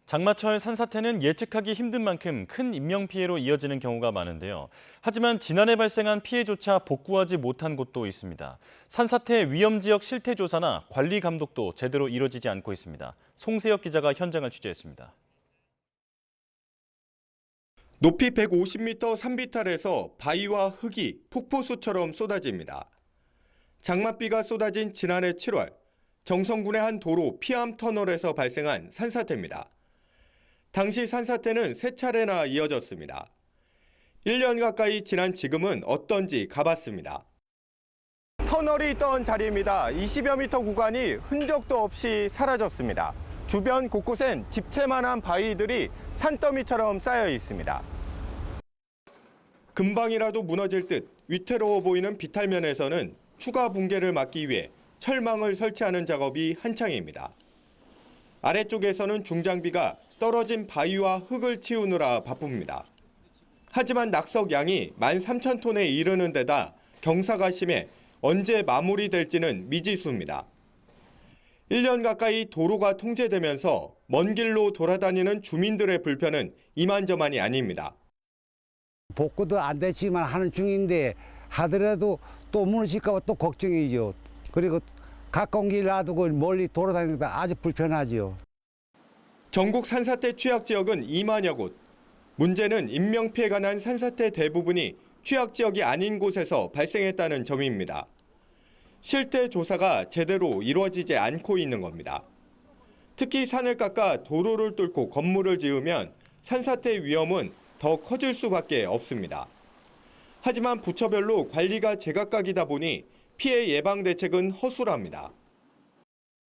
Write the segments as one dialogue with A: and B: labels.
A: 장마철 산사태는 예측하기 힘든 만큼 큰 인명피해로 이어지는 경우가 많은데요. 하지만 지난해 발생한 피해조차 복구하지 못한 곳도 있습니다. 산사태 위험지역 실태조사나 관리 감독도 제대로 이루어지지 않고 있습니다. 송세혁 기자가 현장을 취재했습니다.
B: 높이 150m 산비탈에서 바위와 흙이 폭포수처럼 쏟아집니다. 장맛비가 쏟아진 지난해 7월, 정선군의 한 도로 피암 터널에서 발생한 산사태입니다. 당시 산사태는 3차례나 이어졌습니다. 1년 가까이 지난 지금은 어떤지 가봤습니다. 터널이 있던 자리입니다. 20여 미터 구간이 흔적도 없이 사라졌습니다. 주변 곳곳엔 집채만한 바위들이 산더미처럼 쌓여 있습니다. 금방이라도 무너질 듯 위태로워 보이는 비탈면에서는 추가 붕괴를 막기 위해 철망을 설치하는 작업이 한창입니다. 아래쪽에서는 중장비가 떨어진 바위와 흙을 치우느라 바쁩니다. 하지만 낙석 양이 13,000톤에 이르는 데다 경사가 심해 언제 마무리될지는 미지수입니다. 1년 가까이 도로가 통제되면서 먼 길로 돌아다니는 주민들의 불편은 이만저만이 아닙니다.
C: 복구도 안 됐지만 하는 중인데 하더라도 또 무너질까 봐 또 걱정이죠. 그리고 가까운 길 놔두고 멀리 돌아다니니까 아주 불편하죠.
B: 전국 산사태 취약 지역은 2만여 곳. 문제는 인명피해가 난 산사태 대부분이 취약 지역이 아닌 곳에서 발생했다는 점입니다. 실태 조사가 제대로 이루어지지 않고 있는 겁니다. 특히 산을 깎아 도로를 뚫고 건물을 지으면 산사태 위험은 더 커질 수밖에 없습니다. 하지만 부처별로 관리가 제각각이다 보니 피해 예방 대책은 허술합니다.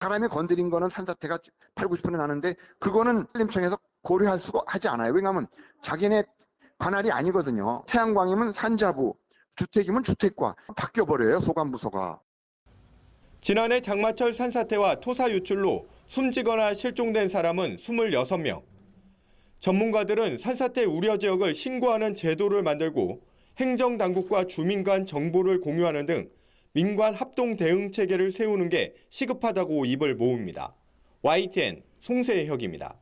D: 사람이 건드린 거는 산사태가 80~90% 나는데 그거는 산림청에서 고려할 수가 하지 않아요. 왜냐하면 자기네 관할이 아니거든요. 태양광이면 산자부, 주택이면 주택과 바뀌어버려요. 소관부서가.
B: 지난해 장마철 산사태와 토사 유출로 숨지거나 실종된 사람은 26명. 전문가들은 산사태 우려 지역을 신고하는 제도를 만들고 행정당국과 주민 간 정보를 공유하는 등 민관 합동 대응 체계를 세우는 게 시급하다고 입을 모읍니다. YTN 송세혁입니다.